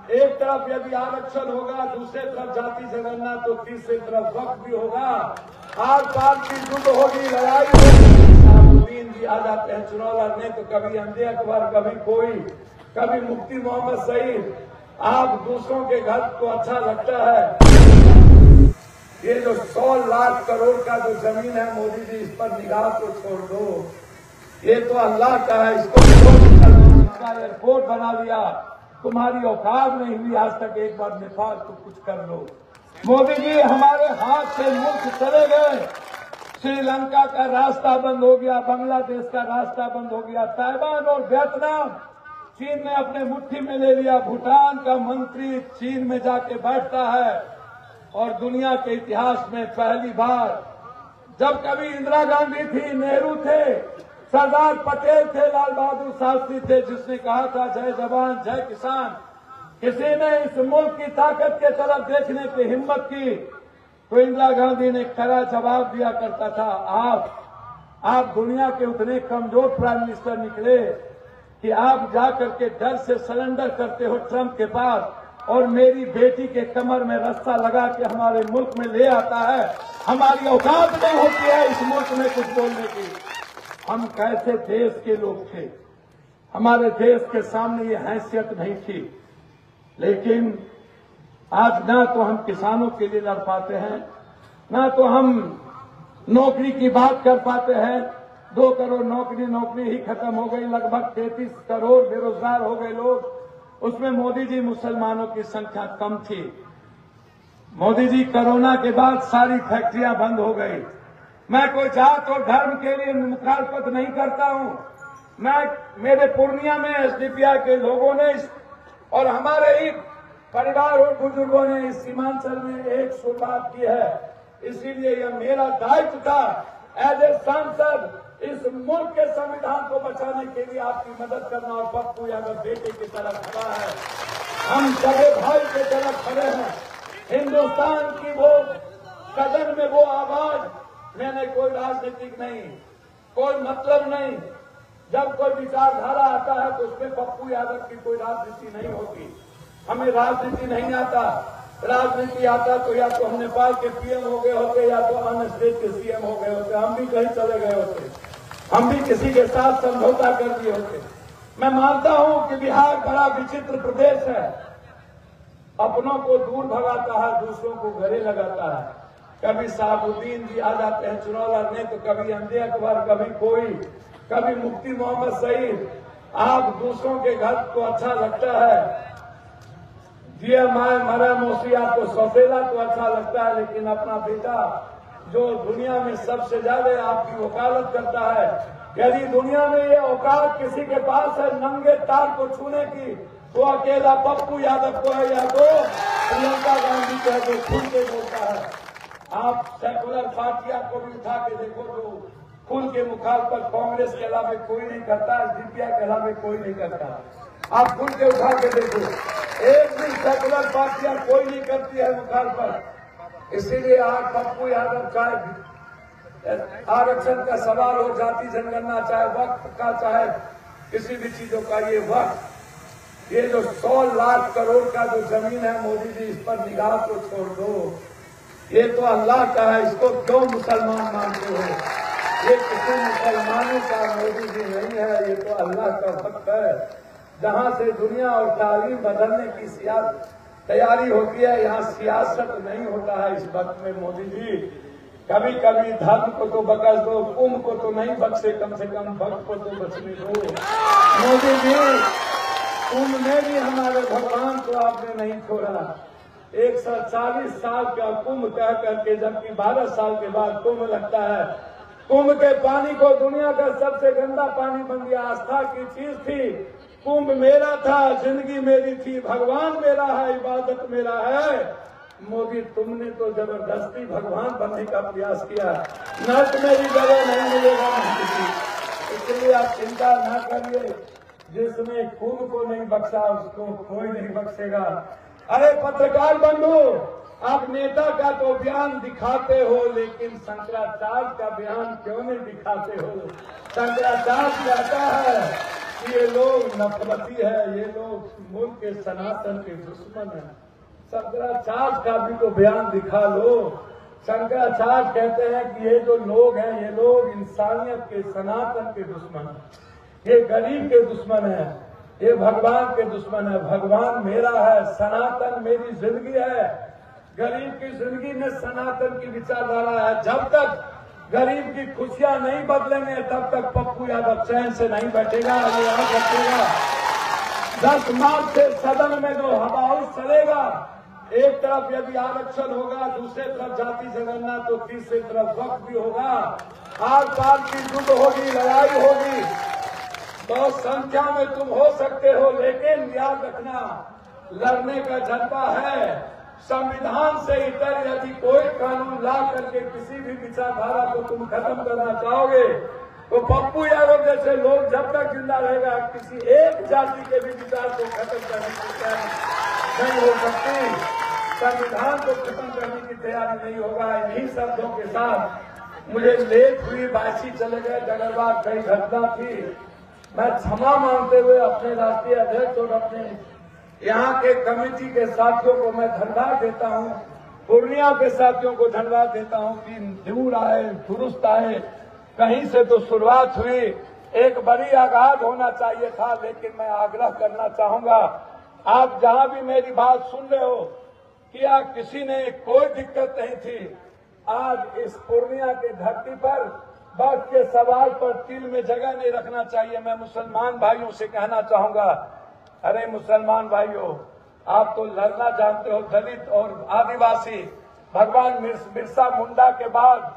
एक तरफ यदि आरक्षण होगा, दूसरे तरफ जाति जनगणना, तो तीसरी तरफ वक्त भी होगा। आर पार की युद्ध होगी, लड़ाई होगी। शाहबुद्दीन जी आ जाते हैं चुनाव लड़ने, तो कभी अंधे अकबर, कभी कोई, कभी मुफ्ती मोहम्मद सईद। आप दूसरों के घर को अच्छा लगता है। ये जो 100 लाख करोड़ का जो जमीन है मोदी जी, इस पर निगाह को छोड़ दो। ये तो अल्लाह का है, इसको इसका एयरपोर्ट बना लिया। तुम्हारी औकात नहीं हुई आज तक एक बार निफाज तो कुछ कर लो। मोदी जी हमारे हाथ से मुल्क चले गए। श्रीलंका का रास्ता बंद हो गया, बांग्लादेश का रास्ता बंद हो गया, ताइवान और वियतनाम चीन ने अपने मुट्ठी में ले लिया। भूटान का मंत्री चीन में जाके बैठता है और दुनिया के इतिहास में पहली बार, जब कभी इंदिरा गांधी थी, नेहरू थे, सरदार पटेल थे, लाल बहादुर शास्त्री थे, जिसने कहा था जय जवान जय किसान, किसी ने इस मुल्क की ताकत के तरफ देखने की हिम्मत की तो इंदिरा गांधी ने कड़ा जवाब दिया करता था, आप दुनिया के उतने कमजोर प्राइम मिनिस्टर निकले कि आप जाकर के डर से सरेंडर करते हो ट्रंप के पास और मेरी बेटी के कमर में रस्सा लगा के हमारे मुल्क में ले आता है। हमारी औकात नहीं होती है इस मुल्क में कुछ बोलने की। हम कैसे देश के लोग थे, हमारे देश के सामने ये हैसियत नहीं थी। लेकिन आज ना तो हम किसानों के लिए लड़ पाते हैं, ना तो हम नौकरी की बात कर पाते हैं। 2 करोड़ नौकरी ही खत्म हो गई, लगभग 33 करोड़ बेरोजगार हो गए लोग। उसमें मोदी जी मुसलमानों की संख्या कम थी। मोदी जी कोरोना के बाद सारी फैक्ट्रियां बंद हो गई। मैं कोई जात और धर्म के लिए मुखालफत नहीं करता हूं। मेरे पूर्णिया में एसडीपीआई के लोगों ने और हमारे ही परिवार और बुजुर्गों ने इस सीमांचल में एक शुरुआत की है। इसीलिए यह मेरा दायित्व था एज ए सांसद इस मुल्क के संविधान को बचाने के लिए आपकी मदद करना। और पप्पू यादव बेटे की तरफ खड़ा है, हम सगे भाई की तरफ खड़े हैं। हिंदुस्तान की वो कदर में वो आवाज, मैंने कोई राजनीतिक नहीं, कोई मतलब नहीं। जब कोई विचारधारा आता है तो उसमें पप्पू यादव की कोई राजनीति नहीं होती। हमें राजनीति नहीं आता। राजनीति आता तो या तो हम नेपाल के पीएम हो गए होते या तो अन्य स्टेट के सीएम हो गए होते। हम भी कहीं चले गए होते, हम भी किसी के साथ समझौता कर दिए होते। मैं मानता हूं कि बिहार बड़ा विचित्र प्रदेश है, अपनों को दूर भगाता है, दूसरों को गले लगाता है। कभी शाहबुद्दीन जी आ जाते हैं चुनाव लड़ने, तो कभी अंधे अकबर, कभी कोई, कभी मुफ्ती मोहम्मद सईद। आप दूसरों के घर को अच्छा लगता है, जिया माए मरा मौसी, आपको सौतेला तो अच्छा लगता है, लेकिन अपना बेटा जो दुनिया में सबसे ज्यादा आपकी वकालत करता है, यदि दुनिया में ये औकात किसी के पास है नंगे तार को छूने की, वो अकेला पप्पू यादव को है या तो प्रियंका गांधी को है जो खुल के बोलता है। आप सेकुलर पार्टियां को भी उठा के देखो, जो खुल के मुखालफत कांग्रेस के अलावा कोई नहीं करता, एसडीपीआई के अलावा कोई नहीं करता। आप खुल के उठा के देखो, एक भी सेकुलर पार्टियां कोई नहीं करती है मुखालफत। इसीलिए आज पप्पू यादव चाहे आरक्षण का सवाल हो, जाति जनगणना, चाहे वक्त का, चाहे किसी भी चीजों का, ये वक्त, ये जो 100 लाख करोड़ का जो जमीन है मोदी जी, इस पर निगाह को छोड़ दो। ये तो अल्लाह का है, इसको क्यों मुसलमान मानते हो? ये किसी मुसलमानों का मोदी जी नहीं है, ये तो अल्लाह का वक्त है। जहां से दुनिया और तालीम बदलने की तैयारी होती है, यहाँ सियासत नहीं होता है। इस वक्त में मोदी जी कभी कभी धर्म को तो बख्श दो, कुंभ को तो नहीं बख्शे, कम से कम भक्त को तो बचने दो। मोदी जी कुंभ में भी हमारे भगवान को आपने नहीं छोड़ा। 140 साल का कुंभ कह करके, जबकि 12 साल के बाद कुंभ लगता है। कुंभ के पानी को दुनिया का सबसे गंदा पानी बन गया। आस्था की चीज थी, कुंभ मेरा था, जिंदगी मेरी थी, भगवान मेरा है, इबादत मेरा है। मोदी तुमने तो जबरदस्ती भगवान बनने का प्रयास किया। नर्क में भी जगह नहीं मिलेगा किसी, इसलिए आप चिंता न करिए। जिसने कुंभ को नहीं बख्शा उसको कोई नहीं बख्शेगा। अरे पत्रकार बंधु, आप नेता का तो बयान दिखाते हो, लेकिन शंकराचार्य का बयान क्यों नहीं दिखाते हो? शंकराचार्य कहता है ये लोग नफरती है, ये लोग मुल्क के सनातन के दुश्मन है। शंकराचार्य का भी तो बयान दिखा लो। शंकराचार्य कहते हैं कि ये जो लोग हैं, ये लोग इंसानियत के सनातन के दुश्मन है, ये गरीब के दुश्मन है, ये भगवान के दुश्मन है। भगवान मेरा है, सनातन मेरी जिंदगी है। गरीब की जिंदगी में सनातन की विचारधारा है। जब तक गरीब की खुशियां नहीं बदलेंगे तब तक पप्पू यादव चैन से नहीं बैठेगा, ये यहाँ रखेगा। 10 मार्च से सदन में जो हवाउस चलेगा, एक तरफ यदि आरक्षण होगा, दूसरे तरफ जाति जनगणना, तो तीसरी तरफ वक्त भी होगा। आर पार की युद्ध होगी, लड़ाई होगी। बहुत संख्या में तुम हो सकते हो, लेकिन याद रखना लड़ने का जज्बा है। संविधान से इतर यदि कोई कानून ला करके किसी भी विचारधारा को तुम खत्म करना चाहोगे तो पप्पू यादव जैसे लोग जब तक जिंदा रहेगा किसी एक जाति के भी विचार को खत्म करने की तैयारी नहीं हो सकती। संविधान को खत्म करने की तैयारी नहीं होगा। इन्हीं शब्दों के साथ मुझे लेट हुई, बासी चले गए, डगरवार कई घटना थी। मैं क्षमा मांगते हुए अपने राष्ट्रीय अध्यक्ष और अपने यहाँ के कमेटी के साथियों को मैं धन्यवाद देता हूँ। पूर्णिया के साथियों को धन्यवाद देता हूँ कि दूर आए, दुरुस्त आए। कहीं से तो शुरुआत हुई, एक बड़ी आगाज होना चाहिए था, लेकिन मैं आग्रह करना चाहूंगा, आप जहां भी मेरी बात सुन रहे हो, क्या किसी ने कोई दिक्कत नहीं थी। आज इस पूर्णिया की धरती पर वक्त के सवाल पर तिल में जगह नहीं रखना चाहिए। मैं मुसलमान भाइयों से कहना चाहूंगा, अरे मुसलमान भाइयों, आप तो लड़ना जानते हो, दलित और आदिवासी। भगवान बिरसा मुंडा के बाद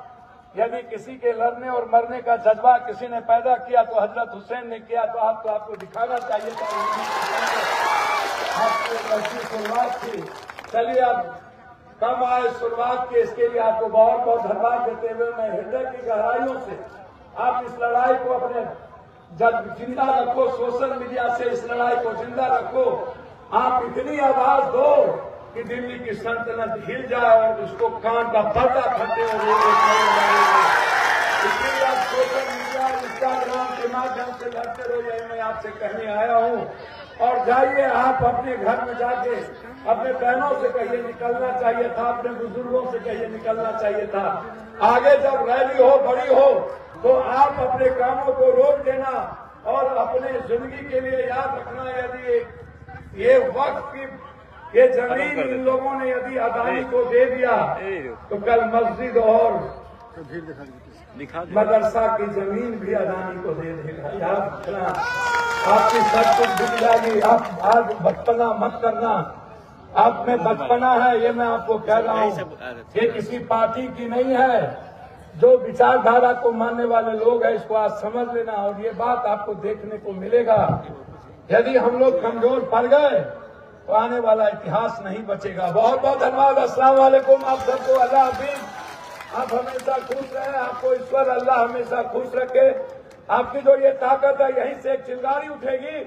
यदि किसी के लड़ने और मरने का जज्बा किसी ने पैदा किया तो हजरत हुसैन ने किया। तो आपको दिखाना चाहिए था, आपकी एक अच्छी शुरुआत थी। चलिए अब कम आए शुरुआत की, इसके लिए आपको बहुत बहुत धन्यवाद देते हुए मैं हृदय की गहराइयों से आप इस लड़ाई को अपने जिंदा रखो, सोशल मीडिया से इस लड़ाई को जिंदा रखो। आप इतनी आवाज दो कि दिल्ली की सल्तनत हिल जाए और उसको कान का पर्दा फटे और इसलिए आप सोशल मीडिया, इंस्टाग्राम के माध्यम से लड़ते रहो, यही मैं आपसे कहने आया हूँ। और जाइए आप अपने घर में जाके अपने बहनों से कहिए निकलना चाहिए था, अपने बुजुर्गों से कहिए निकलना चाहिए था। आगे जब रैली हो, बड़ी हो, तो आप अपने कामों को रोक देना और अपने जिंदगी के लिए याद रखना, यदि ये वक्त की ये जमीन इन लोगों ने यदि अदानी को दे दिया तो कल मस्जिद और मदरसा की जमीन भी अदानी को दे देगा। याद रखना, आपकी सब कुछ बिक जाएगी। आप आज बचपना मत करना, आप में बचपना है, ये मैं आपको कह रहा हूँ। ये किसी पार्टी की नहीं है। जो विचारधारा को मानने वाले लोग हैं, इसको आज समझ लेना। और ये बात आपको देखने को मिलेगा, यदि हम लोग कमजोर पड़ गए तो आने वाला इतिहास नहीं बचेगा। बहुत बहुत धन्यवाद। अस्सलाम वालेकुम। आप सबको अल्लाह हाफिज। आप हमेशा खुश रहें, आपको ईश्वर अल्लाह हमेशा खुश रखे। आपकी जो ये ताकत है, यहीं से एक चिंगारी उठेगी।